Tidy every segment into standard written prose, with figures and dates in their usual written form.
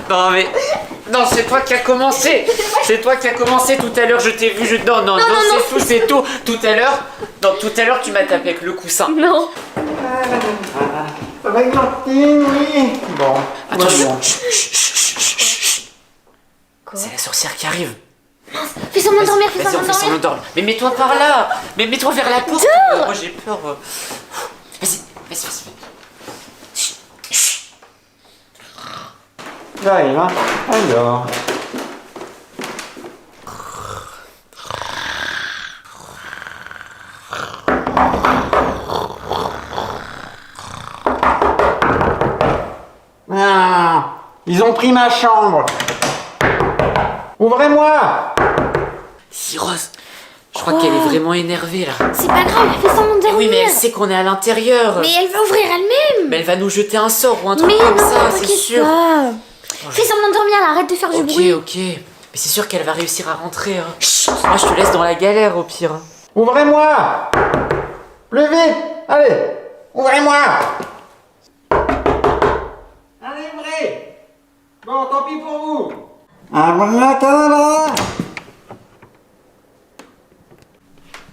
Non mais... Non, c'est toi qui as commencé. C'est toi qui as commencé tout à l'heure, je t'ai vu, Non, c'est tout. Tout à l'heure, tu m'as tapé avec le coussin. Non. Ça va, Glantine, oui. Bon, Attention. Quoi? C'est la sorcière qui arrive. Fais semblant de dormir, Vas-y, on fait semblant de dormir. Mais mets-toi par là. Mais mets-toi vers la porte. Moi j'ai peur. Vas-y. là, il va. Alors. Ah, ils ont pris ma chambre. Ouvrez-moi. Si Rose, je crois qu'elle est vraiment énervée là. C'est pas grave, fais semblant de dormir. Oui, mais elle sait qu'on est à l'intérieur. Mais elle va ouvrir elle-même. Mais elle va nous jeter un sort ou un truc Mais comme non, ça, c'est t'inquiète sûr. pas. Fais semblant de dormir là, arrête de faire du bruit. Ok. Mais c'est sûr qu'elle va réussir à rentrer. Hein. Chut, moi, je te laisse dans la galère au pire. Ouvrez-moi. Plus vite. Allez. Ouvrez-moi. Allez, ouvrez. Bon, tant pis pour vous. Abracadabra.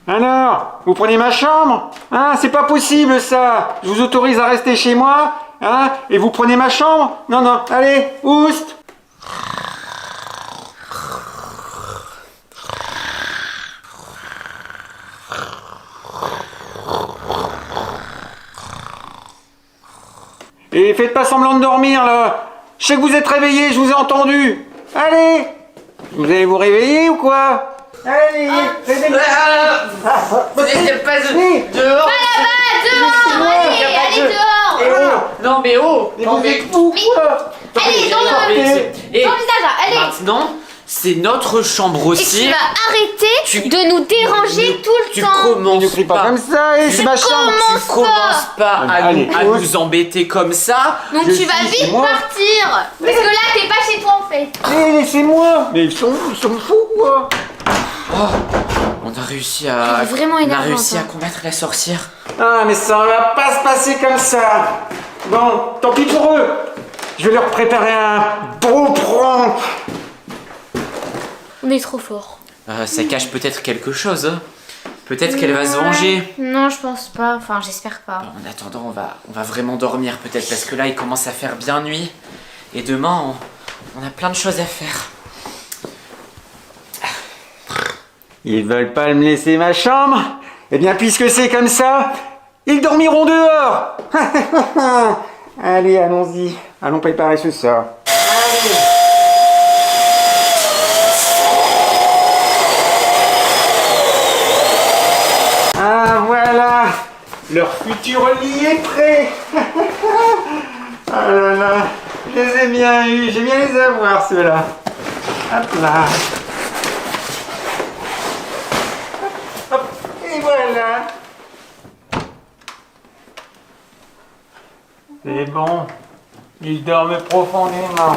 Alors, vous prenez ma chambre? Hein, c'est pas possible ça. Je vous autorise à rester chez moi, hein, et vous prenez ma chambre? Non, allez, oust. Et faites pas semblant de dormir là. Je sais que vous êtes réveillés, je vous ai entendu. Allez. Vous allez vous réveiller ou quoi? Allez, réveillez. Vous n'êtes pas dehors. Dehors, allez dehors. Eh oh. Non mais oh. Mais vous êtes fous quoi? Allez, dans le Et visage, allez. maintenant, c'est notre chambre Et aussi. tu vas arrêter de nous déranger tout le Tu temps. commences Ne crie pas comme ça, c'est ma chambre. Tu commences pas Allez, à nous embêter comme ça. Donc Je tu vas suis vite chez moi. partir. Parce que là, t'es pas chez toi en fait. Mais laissez-moi. Mais ils sont fous quoi. On a réussi à... Elle est vraiment On a énervante, réussi à hein. combattre la sorcière. Ah, mais ça va pas se passer comme ça. Bon, tant pis pour eux. Je vais leur préparer un beau prank. On est trop fort. Ça cache peut-être quelque chose. Hein. Peut-être qu'elle va se venger. Non, je pense pas. Enfin, j'espère pas. En attendant, on va vraiment dormir peut-être parce que là, il commence à faire bien nuit. Et demain, on a plein de choses à faire. Ils veulent pas me laisser ma chambre? Eh bien, puisque c'est comme ça, ils dormiront dehors. Allez, allons-y. Allons préparer ce sort. Ah, voilà. Leur futur lit est prêt. Ah là là. Je les ai bien eus. J'ai bien les avoir, ceux-là. Hop là. Hop, et voilà. C'est bon. Ils dorment profondément.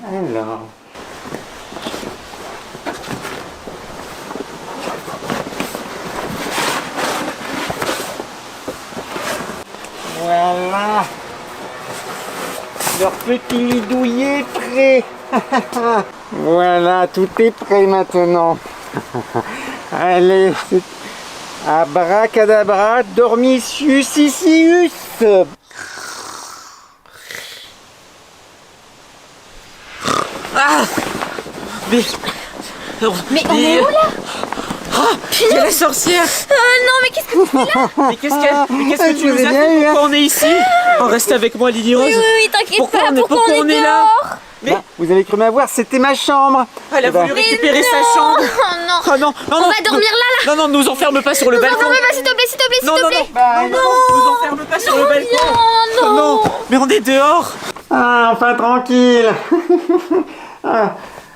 Alors. Voilà. Leur petit lit douillet est prêt. Voilà, tout est prêt maintenant. Allez, c'est... Abracadabra, dormitius issius. Ah Mais on est où là? Il y a la sorcière. Non, mais qu'est-ce que tu fais là? Mais qu'est-ce que tu Je nous vous ai as bien fait? eu, hein. Pourquoi on est ici? Oh, reste avec moi, Lily Rose. Oui, t'inquiète Pourquoi pas. Pourquoi on est là? dehors? Mais Bah, vous avez cru m'avoir, c'était ma chambre. elle a Eh ben, voulu récupérer sa chambre. Oh non. Oh non, On va dormir là. Non, nous enferme pas sur le balcon. Non, mais s'il te plaît, s'il te plaît, s'il Non, te non, plaît. Bah, Nous enferme pas sur le balcon. Non, Oh non. non, mais on est dehors. Ah, enfin tranquille. Ah,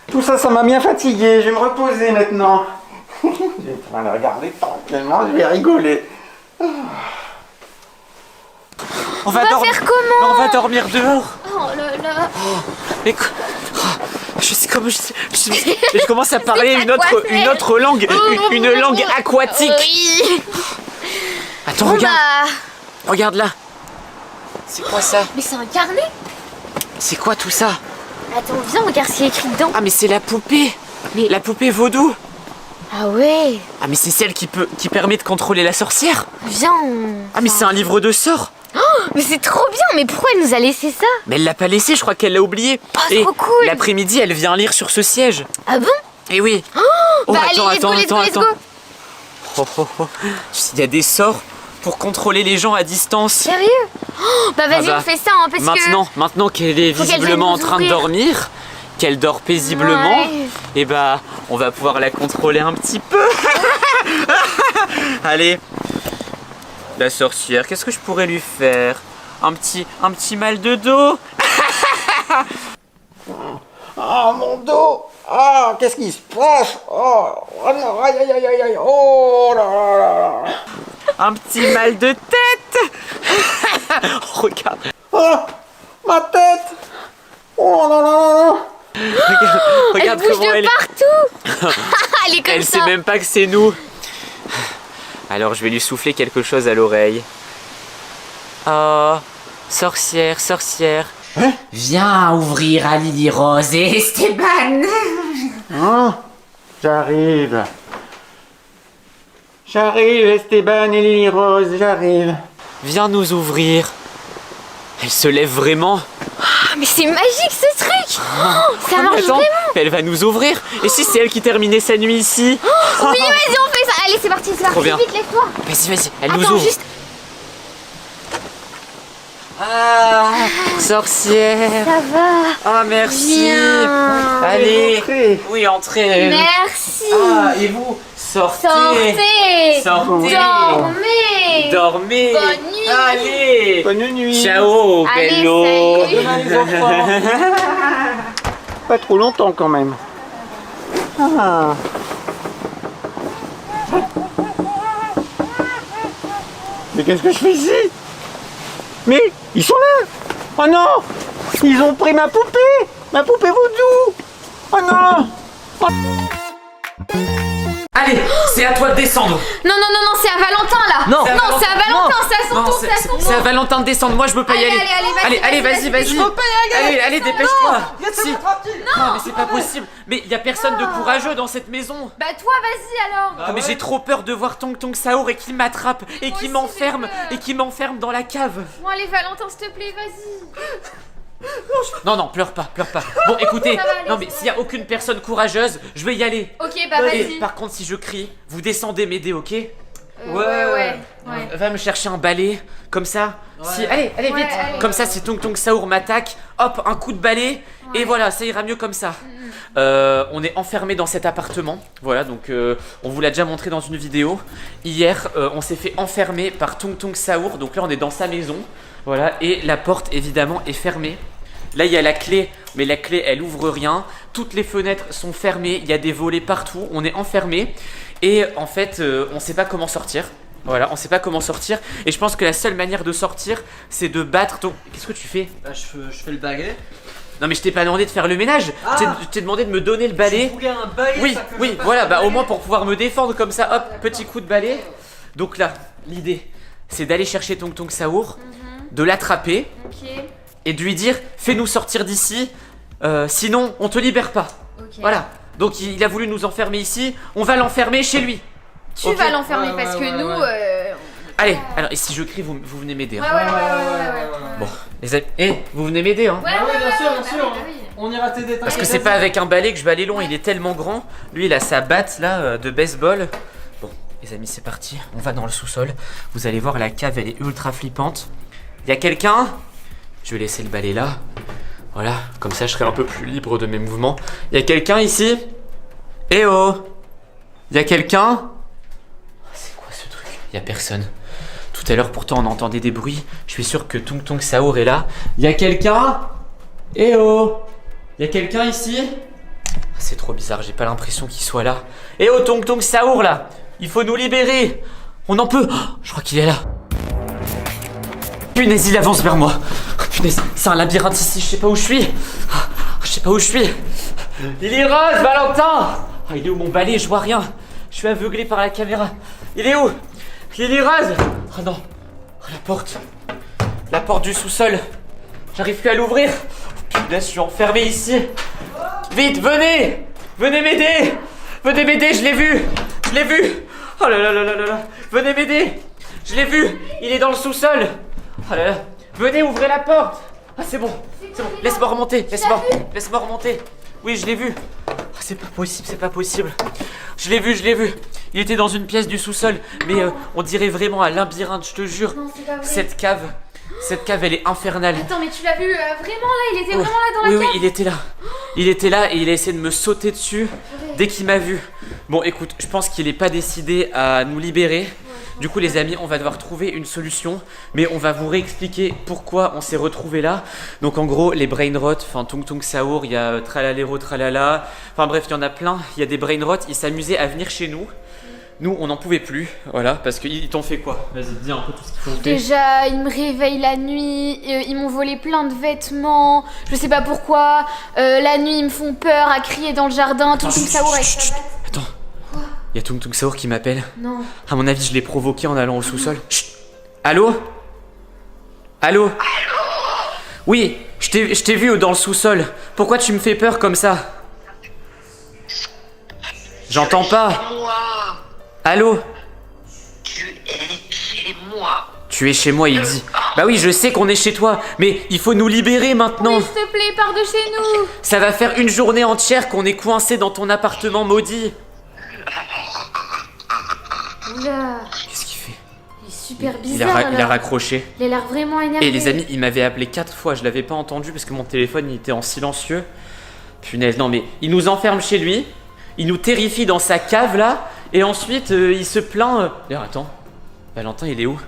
tout ça, ça m'a bien fatigué. Je vais me reposer maintenant. Je vais pouvoir le regarder tranquillement, je vais rigoler. On va faire comment? On va dormir dehors. Oh là là. Mais quoi? Oh, je sais comment je commence à parler pas une autre, quoi faire. une autre langue, une langue aquatique. Oui. Attends, Bon, regarde, bah... regarde là. C'est quoi ça? Mais c'est un carnet. C'est quoi tout ça? Attends, viens, regarde ce qu'il y a écrit dedans. Ah mais c'est la poupée. Mais- La poupée vaudou. Ah ouais. Ah mais c'est celle qui permet de contrôler la sorcière. Viens. Ah mais c'est un livre de sorts. Mais c'est trop bien. Mais pourquoi elle nous a laissé ça? Mais elle l'a pas laissé, je crois qu'elle l'a oublié. Oh, c'est Et trop cool. l'après-midi, elle vient lire sur ce siège. Ah bon? Eh oui. Oh, Bah allez, let's go, let's go, let's go. Il y a des sorts pour contrôler les gens à distance. Sérieux? Bah vas-y, Ah bah, on fait ça, hein, parce Maintenant qu'elle est Faut qu'elle visiblement en vienne nous train de ouvrir. dormir, qu'elle dort paisiblement, Ouais. et bah on va pouvoir la contrôler un petit peu. Allez, la sorcière, qu'est-ce que je pourrais lui faire? Un petit mal de dos? Ah, mon dos! Ah, qu'est-ce qui se passe? Oh, oh non, aïe, aïe, aïe, aïe, aïe, oh là là là là. Un petit mal de tête? Regarde, Oh, ma tête! Oh là là là là. regarde elle bouge comment de elle est. partout. Elle est comme Elle ça. sait même pas que c'est nous. Alors je vais lui souffler quelque chose à l'oreille. Oh, sorcière, sorcière. Viens ouvrir à Lily Rose et Esteban. Hein? J'arrive. J'arrive, Esteban et Lily Rose, j'arrive. Viens nous ouvrir. Elle se lève vraiment. Ah, mais c'est magique ce truc. Ça marche Attends, vraiment. elle va nous ouvrir. Et si c'est elle qui terminait sa nuit ici? Oui, vas-y, on fait ça. Allez, c'est parti, c'est parti. bien. Vite, lève-toi. Vas-y, vas-y, elle nous Attends, ouvre. juste. Ah, sorcière. Ça va. Ah, merci. Viens. Allez. Entrez. Oui, entrez. Merci. Ah, et vous? Sortez. Sortez. Sortez. Dormez. Dormez. Bonne nuit. Allez. Bonne nuit. Ciao, Allez, bello. salut. Demain, les enfants. Pas trop longtemps quand même. Ah. Mais qu'est-ce que je fais ici? Mais ils sont là. Oh non, ils ont pris ma poupée vaudou. Oh non. Allez, c'est à toi de descendre. Non, c'est à Valentin là. Non. c'est à Valentin, c'est à son tour, c'est à son C'est à tour. Valentin de descendre. Moi, je peux pas y Allez, aller. allez, vas-y. vas-y. Je peux pas y aller. Allez, dépêche-toi. Si. tranquille. Non, mais c'est pas possible. Mais il y a personne de courageux dans cette maison. Bah toi, vas-y alors. Ah, mais j'ai trop peur de voir Tong Tong Saour et qu'il m'attrape et qu'il aussi, m'enferme j'ai peur. dans la cave. Bon allez Valentin, s'il te plaît, vas-y. Non, pleure pas. Bon, écoutez, Ça va aller, non mais ça s'il y a aucune personne courageuse, je vais y aller. Ok, bah Et vas-y. par contre, si je crie, vous descendez m'aider, ok? Ouais. Va me chercher un balai, comme ça. Si, allez, Ouais, vite. allez. Comme ça, si Tong Tong Saour m'attaque, hop, un coup de balai, et voilà, ça ira mieux comme ça. On est enfermé dans cet appartement. Voilà, donc on vous l'a déjà montré dans une vidéo. Hier, on s'est fait enfermer par Tong Tong Saour. Donc là, on est dans sa maison. Voilà, et la porte évidemment est fermée. Là, il y a la clé, mais la clé, elle ouvre rien. Toutes les fenêtres sont fermées. Il y a des volets partout. On est enfermé. Et en fait, on sait pas comment sortir. Voilà, on sait pas comment sortir. Et je pense que la seule manière de sortir, c'est de battre ton. Qu'est-ce que tu fais? Bah, je fais le balai. Non, mais je t'ai pas demandé de faire le ménage. Ah. Je t'ai demandé de me donner le balai. Je voulais un balai. Oui, pas que je oui, fasse voilà, le bah au balai. moins pour pouvoir me défendre comme ça, hop, petit coup de balai. Donc là, l'idée, c'est d'aller chercher Tong Tong Saour, de l'attraper Ok. et de lui dire fais-nous sortir d'ici, sinon on te libère pas. Ok. Voilà. Donc il a voulu nous enfermer ici, on va l'enfermer chez lui. Tu Ok. vas l'enfermer Ouais, parce ouais, que ouais, nous. ouais. Allez, alors et si je crie, vous venez m'aider. Ouais, Hein. ouais. Bon, les amis, vous venez m'aider, hein. Ouais, Ah oui, bien sûr, bah bien sûr. oui, bah oui. On ira t'aider. Parce que t'inquiète, c'est pas vas-y. avec un balai que je vais aller loin, il est tellement grand. Lui, il a sa batte là de baseball. Bon, les amis, c'est parti. On va dans le sous-sol. Vous allez voir, la cave, elle est ultra flippante. Y a quelqu'un? Je vais laisser le balai là. Voilà, comme ça, je serai un peu plus libre de mes mouvements. Y a quelqu'un ici? Eh oh! Y a quelqu'un? C'est quoi ce truc? Y a personne. Tout à l'heure, pourtant, on entendait des bruits. Je suis sûr que Tong Tong Saour est là. Y a quelqu'un? Eh oh! Y'a quelqu'un ici? C'est trop bizarre, j'ai pas l'impression qu'il soit là. Eh oh, Tong Tong Saour là! Il faut nous libérer! On en peut! Oh, je crois qu'il est là. Punaise, il avance vers moi. Oh, punaise, c'est un labyrinthe ici, je sais pas où je suis. Je sais pas où je suis. Lily Rose, Valentin. Ah, il est où mon balai? Je vois rien. Je suis aveuglé par la caméra. Il est où? Lily Rose. Oh non. Oh, la porte. La porte du sous-sol. J'arrive plus à l'ouvrir. Putain, je suis enfermé ici. Vite, venez. Venez m'aider. Venez m'aider, je l'ai vu. Je l'ai vu. Oh là là là là là là. Venez m'aider. Je l'ai vu. Il est dans le sous-sol. Oh là là. Venez, ouvrez la porte. Ah, c'est bon. C'est bon. Laisse-moi remonter. Laisse-moi remonter. Oui, je l'ai vu. Oh, c'est pas possible, c'est pas possible. Je l'ai vu. Il était dans une pièce du sous-sol. Mais on dirait vraiment un labyrinthe, je te jure. Non, c'est pas vrai. Cette cave, elle est infernale. Attends, mais tu l'as vu vraiment là? Il était vraiment là dans la Oui, cave? il était là. Il était là et il a essayé de me sauter dessus dès qu'il m'a vu. Bon, écoute, je pense qu'il est pas décidé à nous libérer. Du coup, les amis, on va devoir trouver une solution, mais on va vous réexpliquer pourquoi on s'est retrouvés là. Donc, en gros, les brain rot, enfin, Tung Tung Saour, il y a Tralalero Tralala, enfin bref, il y en a plein. Il y a des brain rot, ils s'amusaient à venir chez nous. Nous, on n'en pouvait plus, voilà, parce qu'ils t'ont fait quoi? Vas-y, dis un peu tout ce qu'ils t'ont fait. Déjà, ils me réveillent la nuit, ils m'ont volé plein de vêtements, je sais pas pourquoi. La nuit, ils me font peur à crier dans le jardin. Tung Tung Saour avec sa batte. Attends. Quoi? Il y a Tung Tung Saour qui m'appelle. Non. À mon avis, je l'ai provoqué en allant au sous-sol. Chut. Allô? Allô? Oui, je t'ai vu dans le sous-sol. Pourquoi tu me fais peur comme ça? J'entends pas. Moi, Allô? tu es chez moi. Tu es chez moi, il dit. Bah oui, je sais qu'on est chez toi, mais il faut nous libérer maintenant. Oui, s'il te plaît, pars de chez nous. Ça va faire une journée entière qu'on est coincé dans ton appartement maudit. Oula, Qu'est-ce qu'il fait? il est super Il bizarre a là. raccroché. Il a l'air vraiment énervé. Et les amis, il m'avait appelé 4 fois, je l'avais pas entendu parce que mon téléphone il était en silencieux. Punaise, non mais il nous enferme chez lui, il nous terrifie dans sa cave là, et ensuite il se plaint. D'ailleurs, attends, Valentin il est où?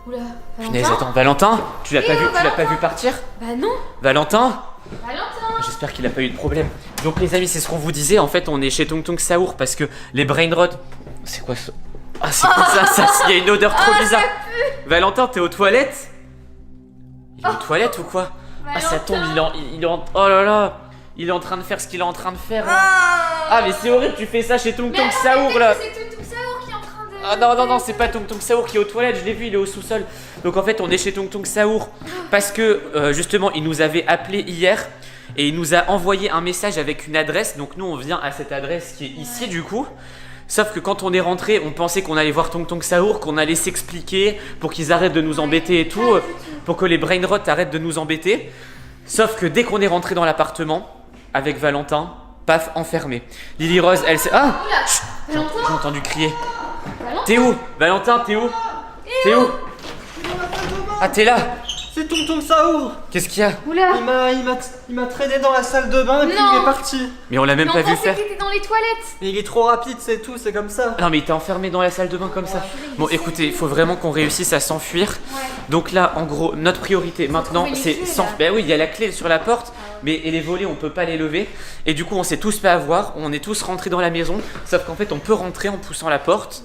Oula, Punaise, Valentin. attends, Valentin, tu l'as pas vu, tu l'as pas Valentin. vu partir? Bah non, Valentin? Valentin. J'espère qu'il a pas eu de problème. Donc les amis, c'est ce qu'on vous disait, en fait on est chez Tung Tung Saour parce que les brain rot. C'est quoi ça? Ah, c'est quoi ça? Il y a une odeur trop bizarre. Valentin, t'es aux toilettes? Il est aux toilettes ou quoi? Ah, ça tombe, il est en. Oh là là! Il est en train de faire ce qu'il est en train de faire là. Ah, mais c'est horrible, tu fais ça chez Tung Tung Saour là! C'est Tung Tung Saour qui est en train de... Ah non, c'est pas Tung Tung Saour qui est aux toilettes, je l'ai vu, il est au sous-sol. Donc en fait, on est chez Tung Tung Saour parce que justement, il nous avait appelé hier et il nous a envoyé un message avec une adresse. Donc nous, on vient à cette adresse qui est ici du coup. Sauf que quand on est rentré, on pensait qu'on allait voir Tung Tung Saour, qu'on allait s'expliquer pour qu'ils arrêtent de nous embêter et tout, pour que les brain rot arrêtent de nous embêter. Sauf que dès qu'on est rentré dans l'appartement avec Valentin, paf, enfermé. Lily Rose, elle s'est... Ah, chut, j'ai entendu crier. T'es où? Valentin, t'es où? T'es où? Ah, t'es là? C'est Tung Tung Saour. Qu'est-ce qu'il y a? Oula. Il m'a traîné dans la salle de bain et puis Non. il est parti. Mais on l'a même Non, pas on vu pensait faire. que t'étais dans les toilettes. Mais il est trop rapide, c'est tout, c'est comme ça. Non mais il était enfermé dans la salle de bain comme ça. Bon écoutez, il faut vraiment qu'on réussisse à s'enfuir. Ouais. Donc là, en gros, notre priorité maintenant, trouver les c'est clés, sans... là. Ben oui, il y a la clé sur la porte, mais et les volets, on peut pas les lever. Et du coup, on s'est tous fait avoir, on est tous rentrés dans la maison, sauf qu'en fait, on peut rentrer en poussant la porte,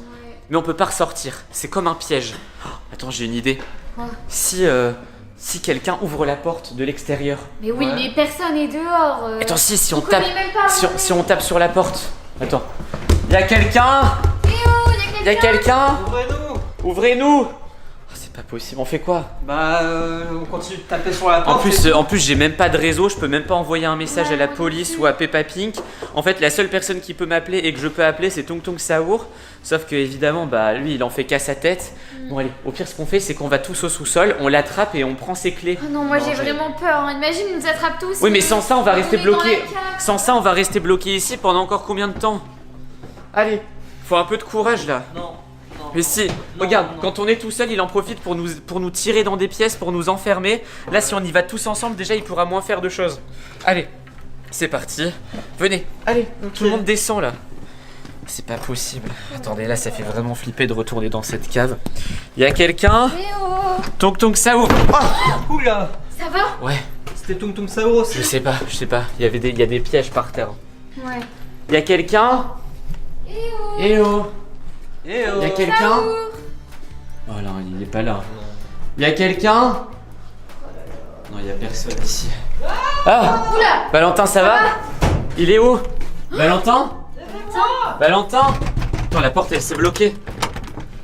mais on peut pas ressortir. C'est comme un piège. Oh, attends, j'ai une idée. Quoi? Si quelqu'un ouvre la porte de l'extérieur. Mais oui, Ouais. mais personne n'est dehors. Attends, si on on connaît tape, même pas, si on tape sur la porte. Attends. Y a quelqu'un? Eh oh, Y a quelqu'un? Ouvrez-nous. Ouvrez-nous! Oh, c'est pas possible, on fait quoi? Bah, on continue de taper sur la porte. En plus, j'ai même pas de réseau, je peux même pas envoyer un message à la police ou à Peppa Pink. En fait, la seule personne qui peut m'appeler et que je peux appeler, c'est Tung Tung Saour. Sauf que, évidemment, bah lui, il en fait qu'à sa tête. Bon, allez, au pire, ce qu'on fait, c'est qu'on va tous au sous-sol, on l'attrape et on prend ses clés. Oh non, moi j'ai Non, vraiment peur. Hein. Imagine, ils nous attrapent tous. Oui, mais sans ça, on va rester est dans la bloqué. cave. Sans ça, on va rester bloqué ici pendant encore combien de temps? Allez, faut un peu de courage là. Non. Mais si, regarde, quand on est tout seul, il en profite pour nous tirer dans des pièces, pour nous enfermer. Là, si on y va tous ensemble, déjà, il pourra moins faire de choses. Allez, c'est parti. Venez, allez, tout le monde descend là. C'est pas possible. Attendez, là, ça fait vraiment flipper de retourner dans cette cave. Y a quelqu'un? Eh oh. Tung Tung Saour. Oula. Ça va? Ouais, C'était Tung Tung Saour aussi. je sais pas. Il y a des pièges par terre. Ouais. Y a quelqu'un? Eh oh. Eh oh. Eh oh. Y a quelqu'un? Oh là, il est pas là. Y a quelqu'un? Non, y a personne ici. Ah! Oula. Valentin, ça va? Il est où? Valentin? Valentin? Attends, la porte elle s'est bloquée.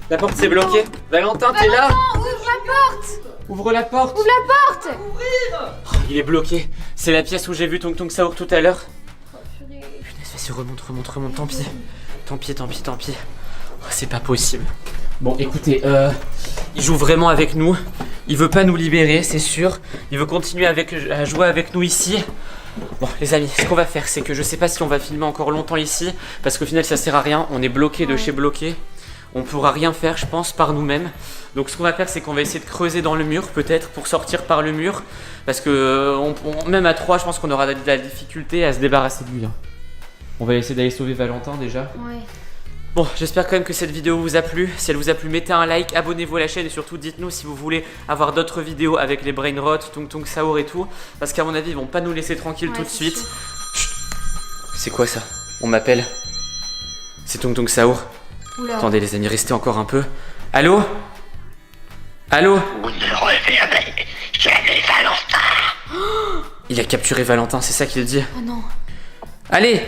La porte s'est bloquée. Valentin, t'es là? Ouvre la porte! Ouvre la porte. Ouvre la porte! Oh, il est bloqué. C'est la pièce où j'ai vu Tung Tung Saour tout à l'heure. Punaise, vas-y, remonte. Tant pis. Oh, c'est pas possible. Bon, écoutez, il joue vraiment avec nous. Il veut pas nous libérer, c'est sûr. Il veut continuer à jouer avec nous ici. Bon, les amis, ce qu'on va faire, c'est que je sais pas si on va filmer encore longtemps ici, parce qu'au final, ça sert à rien. On est bloqué de chez bloqué. On pourra rien faire, je pense, par nous-mêmes. Donc ce qu'on va faire, c'est qu'on va essayer de creuser dans le mur, peut-être, pour sortir par le mur. Parce que même à 3, je pense qu'on aura de la difficulté à se débarrasser de lui. On va essayer d'aller sauver Valentin déjà. Ouais. Bon, j'espère quand même que cette vidéo vous a plu. Si elle vous a plu, mettez un like, abonnez-vous à la chaîne et surtout dites-nous si vous voulez avoir d'autres vidéos avec les brain rot, Tung Tung Saour et tout. Parce qu'à mon avis, ils vont pas nous laisser tranquilles tout de suite. Chut. C'est quoi ça? On m'appelle. C'est Tung Tung Saour. Oula. Attendez les amis, restez encore un peu. Allô? Allô? Vous ne reverrez jamais Valentin. Il a capturé Valentin, c'est ça qu'il dit. Oh non. Allez,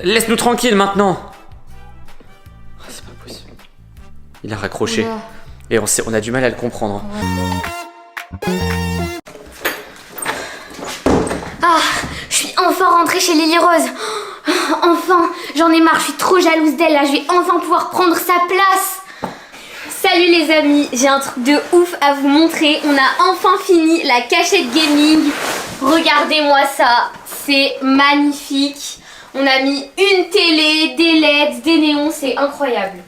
laisse-nous tranquille maintenant. Oh, c'est pas possible. Il a raccroché. Oula. Et on a du mal à le comprendre. Ah, je suis enfin rentrée chez Lily Rose. Enfin, j'en ai marre, je suis trop jalouse d'elle là, je vais enfin pouvoir prendre sa place. Salut les amis, j'ai un truc de ouf à vous montrer. On a enfin fini la cachette gaming. Regardez-moi ça, c'est magnifique. On a mis une télé, des LED, des néons, c'est incroyable.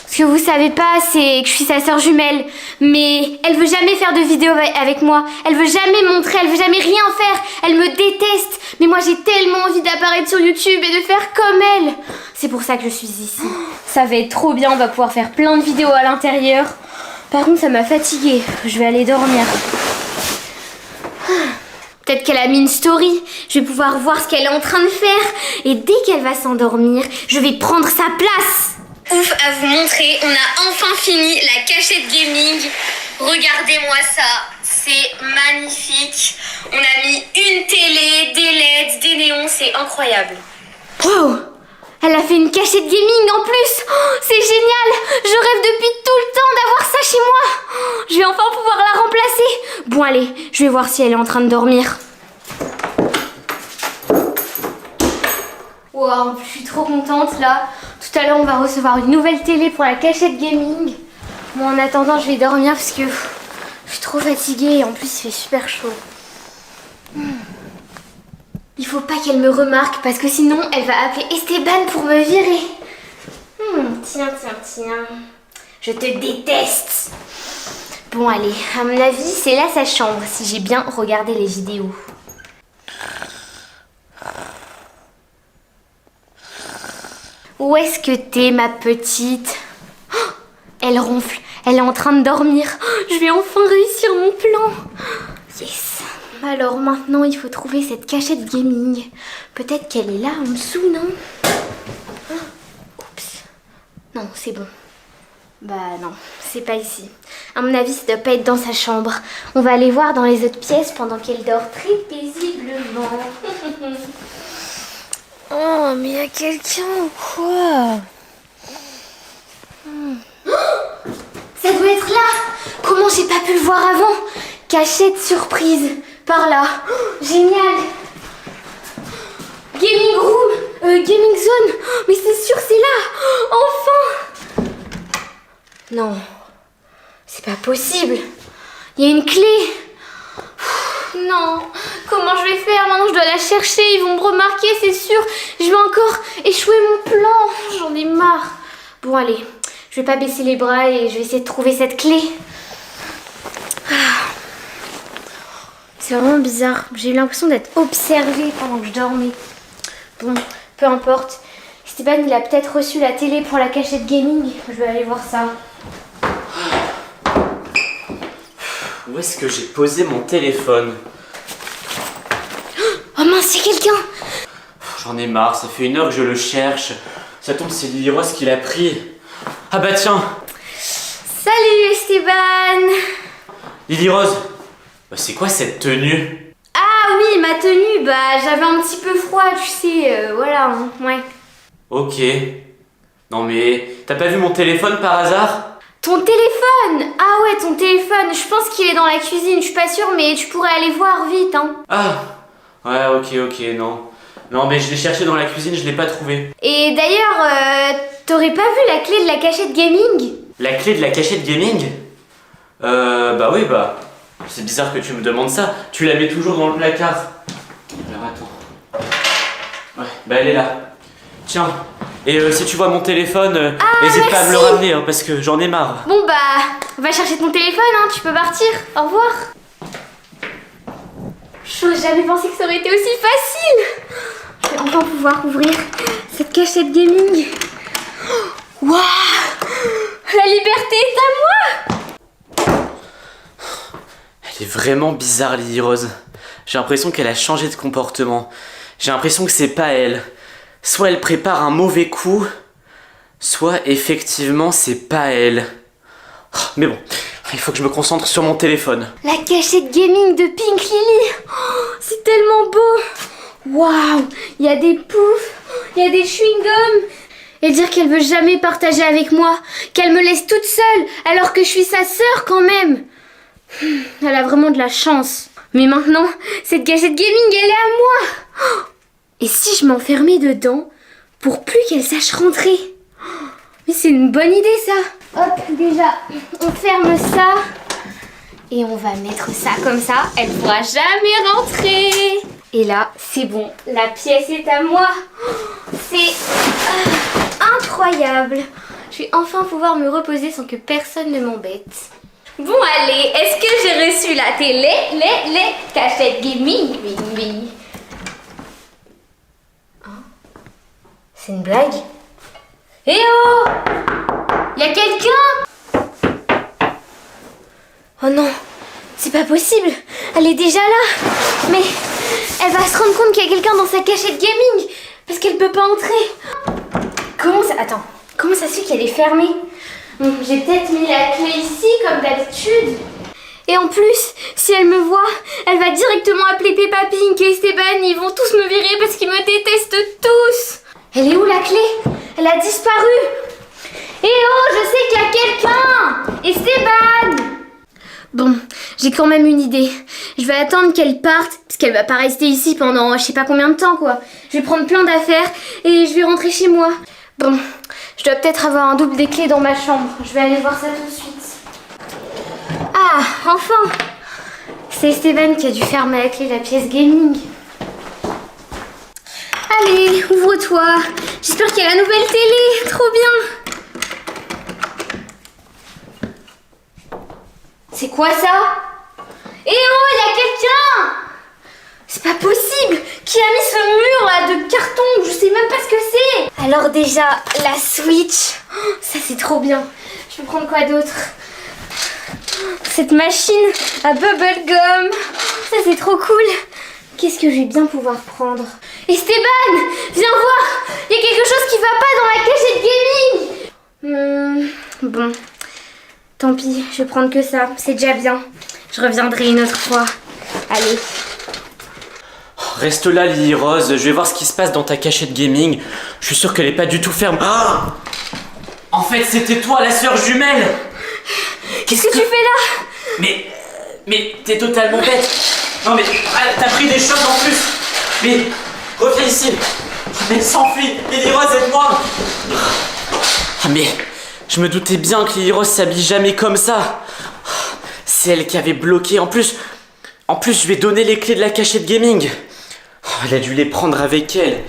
Ce que vous savez pas, c'est que je suis sa sœur jumelle. Mais elle veut jamais faire de vidéo avec moi. Elle veut jamais montrer, elle veut jamais rien faire. Elle me déteste. Mais moi j'ai tellement envie d'apparaître sur YouTube et de faire comme elle. C'est pour ça que je suis ici. Ça va être trop bien, on va pouvoir faire plein de vidéos à l'intérieur. Par contre ça m'a fatiguée. Je vais aller dormir. Peut-être qu'elle a mis une story. Je vais pouvoir voir ce qu'elle est en train de faire. Et dès qu'elle va s'endormir, je vais prendre sa place. Ouf à vous montrer, on a enfin fini la cachette gaming. Regardez-moi ça, c'est magnifique. On a mis une télé, des LED, des néons, c'est incroyable. Wow, elle a fait une cachette gaming en plus. Oh, c'est génial, je rêve depuis tout le temps d'avoir ça chez moi. Je vais enfin pouvoir la remplacer. Bon allez, je vais voir si elle est en train de dormir. Wow, je suis trop contente là. Tout à l'heure, on va recevoir une nouvelle télé pour la cachette gaming. Bon, en attendant, je vais dormir parce que je suis trop fatiguée et en plus, il fait super chaud. Il faut pas qu'elle me remarque parce que sinon, elle va appeler Esteban pour me virer. Tiens. Je te déteste. Bon, allez, à mon avis, c'est là sa chambre si j'ai bien regardé les vidéos. Où est-ce que t'es, ma petite? Oh, elle ronfle, elle est en train de dormir. Oh, je vais enfin réussir mon plan. Yes. Alors maintenant, il faut trouver cette cachette gaming. Peut-être qu'elle est là en dessous, non? Oh, oups. Non, c'est bon. Bah non, c'est pas ici. À mon avis, ça doit pas être dans sa chambre. On va aller voir dans les autres pièces pendant qu'elle dort très paisiblement. Oh, mais il y a quelqu'un ou quoi? Ça doit être là. Comment j'ai pas pu le voir avant? Cachette surprise. Par là. Oh, génial. Gaming room. Gaming zone. Oh, mais c'est sûr, c'est là. Oh, enfin. Non. C'est pas possible. Il y a une clé. Non, comment je vais faire? Maintenant je dois la chercher, ils vont me remarquer, c'est sûr. Je vais encore échouer mon plan. J'en ai marre. Bon allez, je vais pas baisser les bras et je vais essayer de trouver cette clé. C'est vraiment bizarre. J'ai eu l'impression d'être observée pendant que je dormais. Bon, peu importe. Esteban il a peut-être reçu la télé pour la cachette gaming. Je vais aller voir ça. Où est-ce que j'ai posé mon téléphone? Oh mince, il y a quelqu'un. J'en ai marre, ça fait 1 heure que je le cherche. Ça tombe, c'est Lily Rose qui l'a pris. Ah bah tiens. Salut Esteban. Lily Rose, bah c'est quoi cette tenue? Ah Ah oui, ma tenue, bah j'avais un petit peu froid, tu sais, voilà, hein, ouais. Ok. Non mais, t'as pas vu mon téléphone par hasard? Ton téléphone! Ah ouais, ton téléphone, je pense qu'il est dans la cuisine, je suis pas sûre, mais tu pourrais aller voir vite, hein. Ah. Ouais, ok, non. Non mais je l'ai cherché dans la cuisine, je l'ai pas trouvé. Et d'ailleurs, t'aurais pas vu la clé de la cachette gaming? La clé de la cachette gaming? Bah oui, bah... C'est bizarre que tu me demandes ça. Tu la mets toujours dans le placard. Alors attends. Ouais, bah elle est là. Tiens. Et si tu vois mon téléphone, n'hésite pas à me le ramener, hein, parce que j'en ai marre. Bon bah, va chercher ton téléphone, hein, tu peux partir. Au revoir. J'aurais jamais pensé que ça aurait été aussi facile. Je vais enfin pouvoir ouvrir cette cachette gaming. Waouh! La liberté est à moi! Elle est vraiment bizarre, Lily Rose. J'ai l'impression qu'elle a changé de comportement. J'ai l'impression que c'est pas elle. Soit elle prépare un mauvais coup, soit effectivement c'est pas elle. Oh, mais bon, il faut que je me concentre sur mon téléphone. La cachette gaming de Pink Lily. Oh, c'est tellement beau. Waouh! Il y a des poufs, il y a des chewing-gums. Et dire qu'elle veut jamais partager avec moi, qu'elle me laisse toute seule alors que je suis sa sœur quand même. Elle a vraiment de la chance. Mais maintenant, cette cachette gaming, elle est à moi. Et si je m'enfermais dedans pour plus qu'elle sache rentrer? Mais c'est une bonne idée ça. Hop, déjà, on ferme ça. Et on va mettre ça comme ça, elle pourra jamais rentrer. Et là, c'est bon, la pièce est à moi. C'est incroyable. Je vais enfin pouvoir me reposer sans que personne ne m'embête. Bon allez, est-ce que j'ai reçu la télé, les cachettes gaming? Oui. Hein? C'est une blague? Eh oh! Y'a quelqu'un? Oh non, c'est pas possible. Elle est déjà là. Mais elle va se rendre compte qu'il y a quelqu'un dans sa cachette gaming parce qu'elle peut pas entrer. Comment ça... Attends, comment ça se fait qu'elle est fermée? J'ai peut-être mis la clé ici comme d'habitude. Et en plus, si elle me voit, elle va directement appeler Peppa Pink et Esteban. Ils vont tous me virer parce qu'ils me détestent tous. Elle est où la clé? Elle a disparu. Eh oh, je sais qu'il y a quelqu'un! Esteban! Bon, j'ai quand même une idée. Je vais attendre qu'elle parte, parce qu'elle va pas rester ici pendant je sais pas combien de temps quoi. Je vais prendre plein d'affaires et je vais rentrer chez moi. Bon, je dois peut-être avoir un double des clés dans ma chambre. Je vais aller voir ça tout de suite. Ah, enfin! C'est Esteban qui a dû fermer la clé de la pièce gaming. Allez, ouvre-toi. J'espère qu'il y a la nouvelle télé. Trop bien. C'est quoi ça? Eh oh, il y a quelqu'un! C'est pas possible! Qui a mis ce mur là de carton? Je sais même pas ce que c'est! Alors déjà, la Switch. Oh, ça c'est trop bien. Je vais prendre quoi d'autre? Cette machine à bubblegum. Ça c'est trop cool. Qu'est-ce que je vais bien pouvoir prendre? Esteban! Viens voir! Il y a quelque chose qui va pas dans la cachette gaming! Bon. Tant pis, je vais prendre que ça. C'est déjà bien. Je reviendrai une autre fois. Allez. Reste là, Lily Rose. Je vais voir ce qui se passe dans ta cachette gaming. Je suis sûr qu'elle est pas du tout ferme. Ah! En fait, c'était toi, la sœur jumelle. Qu'est-ce que tu fais là? Mais t'es totalement bête. Non mais t'as pris des choses en plus. Mais reviens ici. Mais s'enfuit. Lily Rose, aide-moi. Ah mais je me doutais bien que Lily Rose s'habille jamais comme ça. C'est elle qui avait bloqué. En plus, je lui ai donné les clés de la cachette gaming. Elle a dû les prendre avec elle.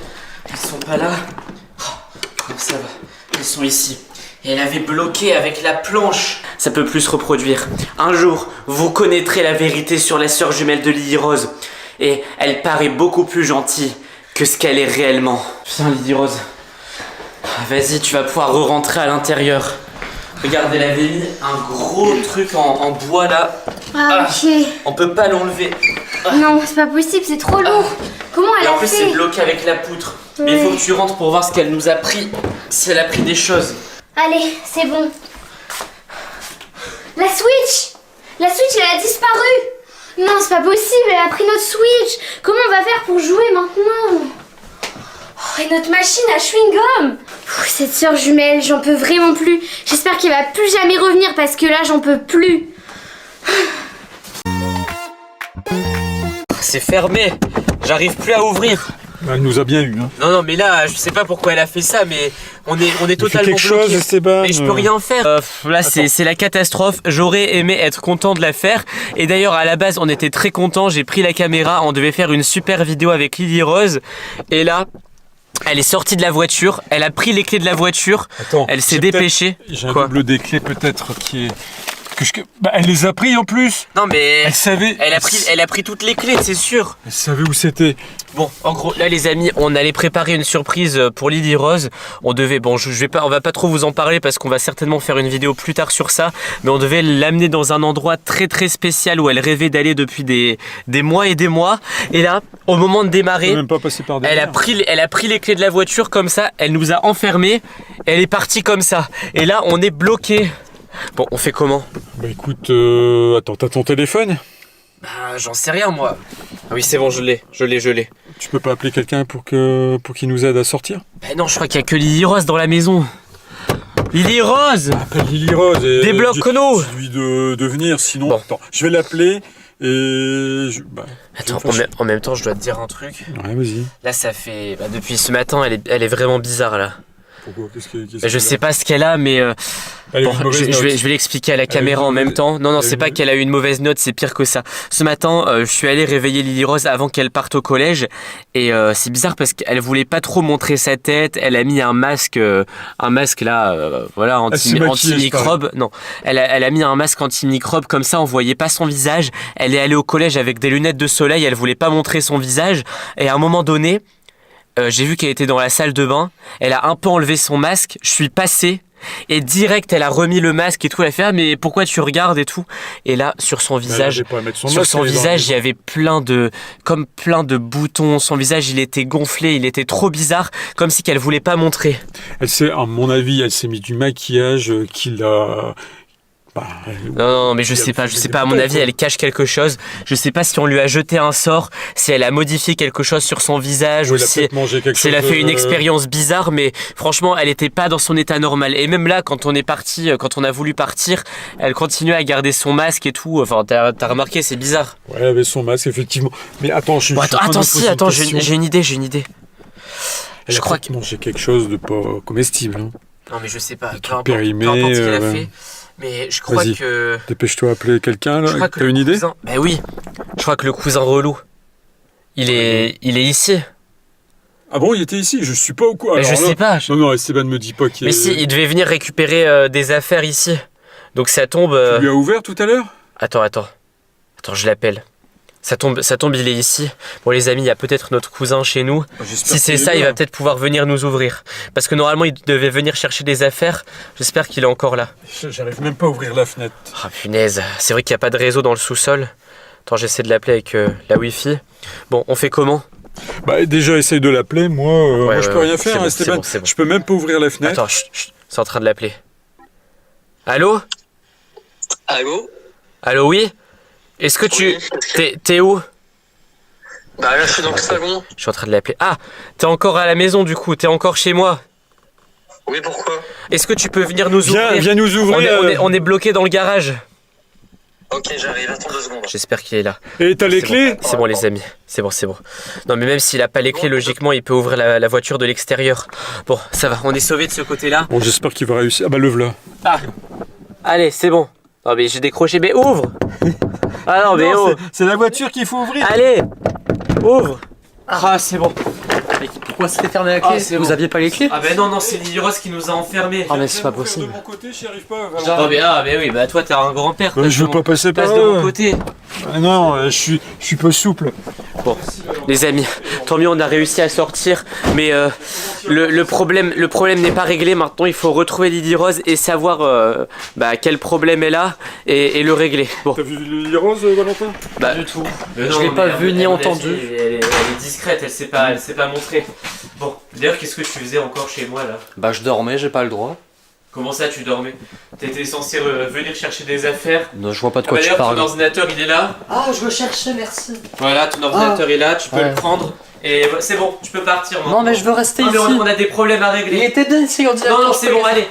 Elles sont pas là. Non, ça va. Elles sont ici. Et elle avait bloqué avec la planche. Ça peut plus se reproduire. Un jour, vous connaîtrez la vérité sur la sœur jumelle de Lily Rose. Et elle paraît beaucoup plus gentille que ce qu'elle est réellement. Viens, Lily Rose. Vas-y, tu vas pouvoir re-rentrer à l'intérieur. Regarde, elle avait mis un gros truc en bois là. Ah, ok. On peut pas l'enlever. Non, c'est pas possible, c'est trop lourd. Comment elle Et en a plus, fait? c'est bloqué avec la poutre. Mais il faut que tu rentres pour voir ce qu'elle nous a pris. Si elle a pris des choses. Allez, c'est bon. La Switch! La Switch, elle a disparu! Non, c'est pas possible, elle a pris notre Switch. Comment on va faire pour jouer maintenant? Oh, et notre machine à chewing-gum. Cette sœur jumelle, j'en peux vraiment plus. J'espère qu'elle va plus jamais revenir parce que là, j'en peux plus. C'est fermé. J'arrive plus à ouvrir. Elle nous a bien eu. Hein. Non, mais là, je sais pas pourquoi elle a fait ça, mais on est totalement quelque bloqué. chose, Esteban. Mais je peux rien faire. Là, c'est la catastrophe. J'aurais aimé être content de la faire. Et d'ailleurs, à la base, on était très contents. J'ai pris la caméra. On devait faire une super vidéo avec Lily Rose. Et là, elle est sortie de la voiture. Elle a pris les clés de la voiture. Attends, elle s'est dépêchée. J'ai un Quoi? double des clés peut-être qui est... Bah, elle les a pris en plus. Non, mais Elle savait. elle a pris toutes les clés, c'est sûr. Elle savait où c'était. Bon, en gros, là les amis, on allait préparer une surprise pour Lily Rose. On devait, bon, on va pas trop vous en parler parce qu'on va certainement faire une vidéo plus tard sur ça. Mais on devait l'amener dans un endroit très très spécial où elle rêvait d'aller depuis des mois et des mois. Et là, au moment de démarrer, Même pas passé par elle a pris les clés de la voiture comme ça. Elle nous a enfermés. Elle est partie comme ça. Et là, on est bloqué. Bon, on fait comment? Bah écoute, attends, t'as ton téléphone? Bah, j'en sais rien moi. Ah oui, c'est bon, je l'ai. Tu peux pas appeler quelqu'un pour qu'il nous aide à sortir? Bah non, je crois qu'il y a que Lily Rose dans la maison. Lily Rose! Appelle Lily Rose et Débloque-nous! dis-lui de venir, sinon... Bon. Attends, je vais l'appeler et... Attends, en même temps, je dois te dire un truc. Ouais, vas-y. Là, ça fait... Bah, depuis ce matin, elle est vraiment bizarre, là. Pourquoi? Qu'est-ce Bah, je sais pas ce qu'elle a, mais... Elle a Bon, une mauvaise je note. vais l'expliquer à la Elle a caméra une en même mauvaise- temps. Non, elle a c'est une pas mauvaise- qu'elle a eu une mauvaise note, c'est pire que ça. Ce matin, je suis allé réveiller Lily Rose avant qu'elle parte au collège. Et c'est bizarre parce qu'elle voulait pas trop montrer sa tête. Elle a mis un masque là, voilà, s'est maquillée, anti-microbe. Non, elle a mis un masque anti-microbe, comme ça on voyait pas son visage. Elle est allée au collège avec des lunettes de soleil, elle voulait pas montrer son visage. Et à un moment donné, j'ai vu qu'elle était dans la salle de bain. Elle a un peu enlevé son masque, je suis passé. Et direct, elle a remis le masque et tout. Elle a fait ah, mais pourquoi tu regardes et tout. Et là, sur son visage, elle avait pas à mettre son sur masque, son elle est dans visage, le- il y avait plein de boutons. Son visage, il était gonflé, il était trop bizarre, comme si qu'elle voulait pas montrer. À mon avis, elle s'est mis du maquillage qui l'a... Bah, Non, mais je sais pas. À mon avis, elle cache quelque chose. Je sais pas si on lui a jeté un sort, si elle a modifié quelque chose sur son visage, ou elle a si peut-être mangé quelque si elle a chose fait une de- expérience bizarre. Mais franchement, elle était pas dans son état normal. Et même là, quand on est parti, quand on a voulu partir, elle continuait à garder son masque et tout. Enfin, t'as remarqué, c'est bizarre. Ouais, elle avait son masque, effectivement. Mais attends, je suis... Bon, je suis en train de me poser une attends, question. j'ai une idée. Elle Je a crois peut-être mangé quelque chose de pas comestible. Hein. Non, mais je sais pas. Peu truc importe, périmé, peu importe ce qu'elle a ouais. fait. Mais je crois Vas-y. que. Dépêche-toi, appeler quelqu'un, Je là. crois que T'as le une idée? cousin... Bah oui. Je crois que le cousin relou, il est ici. Ah bon, il était ici, je suis pas au courant. Mais je sais pas. Non, Esteban me dit pas qu'il Mais si, il devait venir récupérer des affaires ici. Donc ça tombe. Tu lui as ouvert tout à l'heure? Attends, je l'appelle. Ça tombe, il est ici. Bon les amis, il y a peut-être notre cousin chez nous. Si c'est ça, il va peut-être pouvoir venir nous ouvrir. Parce que normalement, il devait venir chercher des affaires. J'espère qu'il est encore là. J'arrive même pas à ouvrir la fenêtre. Ah punaise, c'est vrai qu'il n'y a pas de réseau dans le sous-sol. Attends, j'essaie de l'appeler avec la Wi-Fi. Bon, on fait comment? Bah déjà, essaye de l'appeler. Moi, je peux rien faire, c'est bon, Esteban. c'est bon. Je peux même pas ouvrir la fenêtre. Attends, chut, c'est en train de l'appeler. Allô? Allô, oui? Est-ce que tu... T'es où? Bah là je suis dans le salon. Je suis en train de l'appeler. Ah, t'es encore à la maison du coup, t'es encore chez moi. Oui pourquoi? Est-ce que tu peux venir nous ouvrir? Viens nous ouvrir. On est bloqué dans le garage. Ok j'arrive, attends 2 secondes. J'espère qu'il est là. Et t'as les C'est clés? bon. C'est bon les amis, c'est bon. Non mais même s'il a pas les clés, logiquement il peut ouvrir la voiture de l'extérieur. Bon, ça va, on est sauvés de ce côté-là. Bon, j'espère qu'il va réussir. Ah bah le voilà. Ah, allez, c'est bon. Non mais j'ai décroché, mais ouvre. Ah non mais oh. C'est la voiture qu'il faut ouvrir. Allez, ouvre. Ah c'est bon. Pourquoi c'était fermé la clé? Ah, c'est Vous bon. aviez pas les clés? Ah ben non, c'est Lily Rose qui nous a enfermés. Ah mais c'est pas De possible. mon côté, j'y arrive pas. Non mais oui, bah toi t'es un grand-père. Bah, je veux pas passer par Passe de mon là. côté. Ah non, je suis pas souple. Bon, les amis, tant mieux, on a réussi à sortir, mais le problème n'est pas réglé. Maintenant, il faut retrouver Lily Rose et savoir quel problème elle a et le régler. Bon, T'as vu Lily Rose, Valentin? bah du tout. Je l'ai pas vu ni entendu. Elle est discrète, elle s'est pas montrée. Bon, d'ailleurs, qu'est-ce que tu faisais encore chez moi là? Bah je dormais, j'ai pas le droit. Comment ça, tu dormais? T'étais censé venir chercher des affaires. Non, je vois pas de Ah quoi bah tu d'ailleurs, ton parles. ordinateur, il est là. Ah, je le cherchais, merci. Voilà, ton ordinateur est là, tu peux Ouais. le prendre. Et c'est bon, tu peux partir maintenant. Non, mais je veux rester Non, mais ici. on a des problèmes à régler. Il était bien ici, on dirait. Non, non, c'est bon, allez.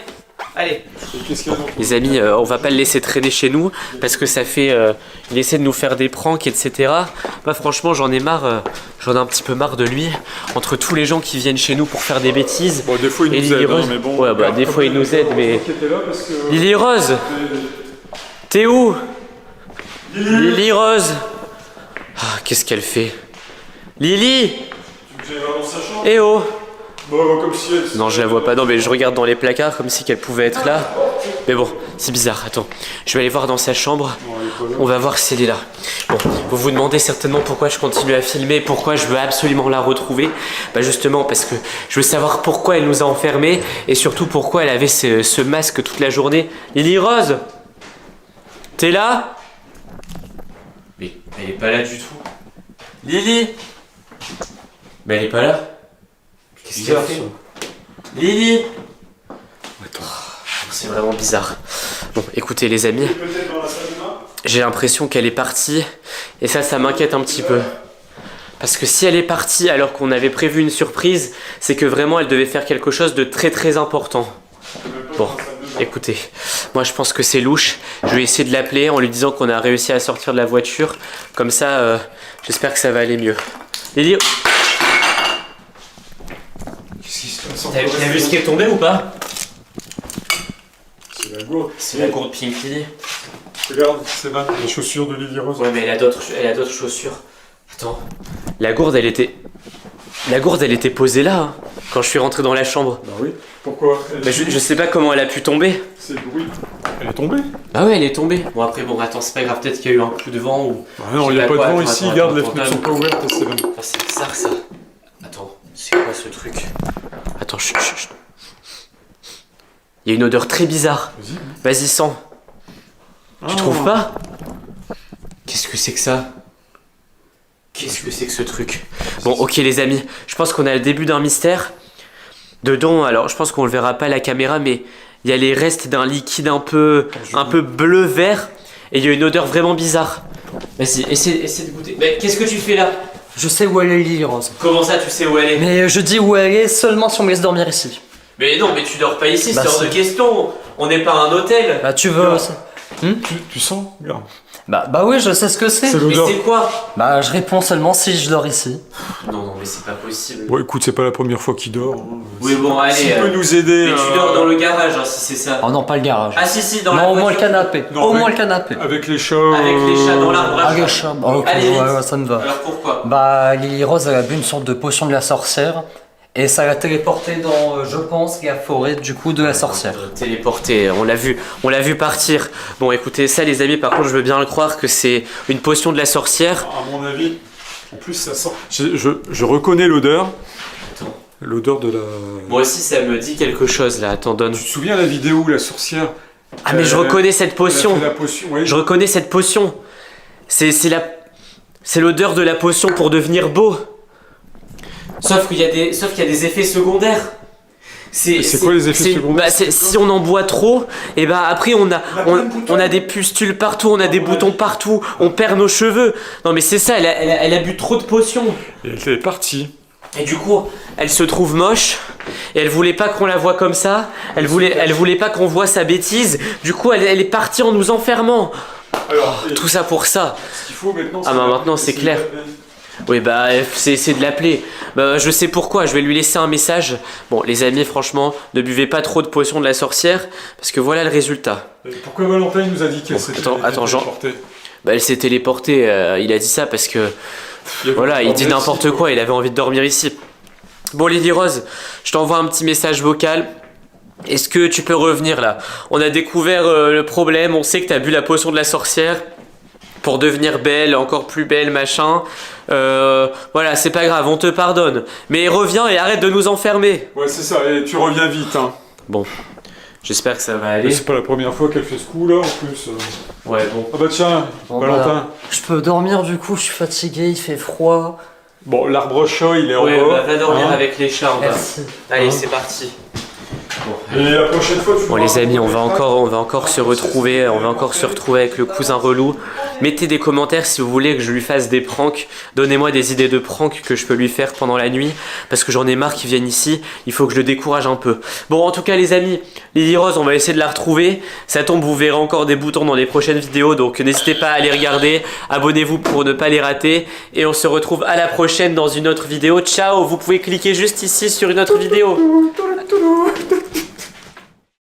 Allez. Qu'est-ce qu'il y a dans ton- Les amis, on va pas le laisser traîner chez nous parce que ça fait. Il essaie de nous faire des pranks, etc. Moi, franchement, j'en ai marre. J'en ai un petit peu marre de lui. Entre tous les gens qui viennent chez nous pour faire des bêtises. Bon, des fois il Et nous Lily aide, hein, Rose. mais bon. Ouais, bah, des fois, il nous aide, mais- Qui était là parce que... Lily Rose, t'es où? Lily Rose. Ah, qu'est-ce qu'elle fait? Lily! Tu vas dans sa chambre? Eh oh! Bah, comme si elle... Non, je la vois pas. Non, mais je regarde dans les placards comme si qu'elle pouvait être là. Mais bon, c'est bizarre. Attends, je vais aller voir dans sa chambre. On va voir si elle est là. Bon, vous vous demandez certainement pourquoi je continue à filmer, pourquoi je veux absolument la retrouver. Bah justement parce que je veux savoir pourquoi elle nous a enfermés et surtout pourquoi elle avait ce masque toute la journée. Lily Rose, t'es là? Mais elle est pas là du tout. Lily, mais elle est pas là. Qu'est-ce qu'elle fait? Lily. C'est vraiment bizarre. Bon, écoutez les amis, Peut-être dans la salle de bain? j'ai l'impression qu'elle est partie et ça m'inquiète un petit peu. Parce que si elle est partie alors qu'on avait prévu une surprise, c'est que vraiment elle devait faire quelque chose de très très important. Bon, écoutez, moi je pense que c'est louche. Je vais essayer de l'appeler en lui disant qu'on a réussi à sortir de la voiture. Comme ça, j'espère que ça va aller mieux. Lily, Qu'est-ce qui se passe? t'as vu ce qui est tombé ou pas? C'est la gourde. C'est la gourde Pinky. Regarde, c'est là, les chaussures de Lily Rose. Ouais, mais elle a d'autres chaussures. Attends, la gourde elle était posée là hein, quand je suis rentré dans la chambre. Bah oui. Pourquoi? Mais je sais pas comment elle a pu tomber. C'est le bruit. Elle est tombée? Bah ouais, elle est tombée. Bon après bon attends, c'est pas grave, peut-être qu'il y a eu un coup de vent ou. Bah non, Je il n'y sais a pas de quoi. vent Attends, ici, attends, regarde, les attends, fenêtres sont pas ouvertes, c'est bon. Ah, c'est bizarre ça. Attends, c'est quoi ce truc? Attends, chut. Il y a une odeur très bizarre. Vas-y, sens. Tu trouves pas? Qu'est-ce que c'est que ça? Qu'est-ce que c'est que ce truc? Bon, ok les amis, je pense qu'on a le début d'un mystère. Dedans, alors je pense qu'on le verra pas à la caméra, mais il y a les restes d'un liquide un peu bleu-vert. Et il y a une odeur vraiment bizarre. Vas-y, essaie de goûter. Mais qu'est-ce que tu fais là? Je sais où elle est, Lily Rose. Comment ça, tu sais où elle est? Mais je dis où elle est seulement si on me laisse dormir ici. Mais non, mais tu dors pas ici, Bah, c'est hors de si. question. On n'est pas un hôtel. Bah, tu veux. Tu sens? Regarde. Bah oui, je sais ce que c'est. C'est Mais l'odeur. c'est quoi? Bah, je réponds seulement si je dors ici. Non, mais c'est pas possible. Bon, écoute, c'est pas la première fois qu'il dort. hein. Oui, bon, allez. S'il peut nous aider. Mais tu dors dans le garage, hein, si c'est ça. Oh non, pas le garage. Ah, si, dans la Non, au moins voiture. le canapé. Non, Au mais- moins le canapé. Avec les chats. Avec les chats dans l'arbre à Ah, chat. les chats. Bah, ok, Allez, vite. ouais, ça me va. Alors pourquoi? Bah, Lily Rose, elle a bu une sorte de potion de la sorcière. Et ça l'a téléporté dans, je pense, la forêt du coup de la sorcière. Téléporté, on l'a vu partir. Bon, écoutez, ça, les amis, par contre, je veux bien le croire que c'est une potion de la sorcière. À mon avis, en plus, ça sent. Je reconnais l'odeur. Attends. L'odeur de la. Moi aussi, ça me dit quelque chose là. Attends, donne. Tu te souviens la vidéo où la sorcière. Ah, mais je reconnais cette potion. Elle a fait la potion, oui. Je reconnais cette potion. C'est l'odeur de la potion pour devenir beau. Sauf qu'il y a des effets secondaires. C'est quoi les effets secondaires? Bah, si on en boit trop, et bah après on a des pustules partout, on a des boutons partout, on perd nos cheveux. Non mais c'est ça, elle a bu trop de potions. Et elle est partie. Et du coup, elle se trouve moche. Et elle voulait pas qu'on la voie comme ça. Elle voulait pas qu'on voit sa bêtise. Du coup, elle est partie en nous enfermant. Alors, Tout ça pour ça. ce qu'il faut maintenant, Ah bah maintenant, c'est clair. Oui bah c'est de l'appeler. Bah je sais pourquoi, je vais lui laisser un message. Bon les amis franchement, ne buvez pas trop de potions de la sorcière parce que voilà le résultat. Pourquoi Valentin il nous a dit qu'elle s'était attends, Jean. téléportée? Bah elle s'est téléportée, il a dit ça parce que voilà, il dit n'importe quoi, il avait envie de dormir ici. Bon Lily Rose, je t'envoie un petit message vocal. Est-ce que tu peux revenir là? On a découvert le problème, on sait que t'as bu la potion de la sorcière pour devenir belle, encore plus belle, machin. Voilà, c'est pas grave, on te pardonne. Mais reviens et arrête de nous enfermer. Ouais, c'est ça, et tu reviens vite, hein. Bon, j'espère que ça va Mais aller. c'est pas la première fois qu'elle fait ce coup là en plus. Ouais, bon. Ah bah tiens, Bon, Valentin. bah, je peux dormir du coup, je suis fatigué, il fait froid. Bon, l'arbre chat il est en Ouais, bas. bah, va dormir hein. avec les chats en bas. Merci. Allez, Hein. c'est parti. Et la prochaine fois, tu Bon les amis, on va encore se retrouver, avec le cousin relou. Mettez des commentaires si vous voulez que je lui fasse des pranks. Donnez-moi des idées de pranks que je peux lui faire pendant la nuit, parce que j'en ai marre qu'il vienne ici. Il faut que je le décourage un peu. Bon, en tout cas les amis, Lily Rose, on va essayer de la retrouver. Ça tombe, vous verrez encore des boutons dans les prochaines vidéos, donc n'hésitez pas à les regarder. Abonnez-vous pour ne pas les rater. Et on se retrouve à la prochaine dans une autre vidéo. Ciao, vous pouvez cliquer juste ici sur une autre vidéo.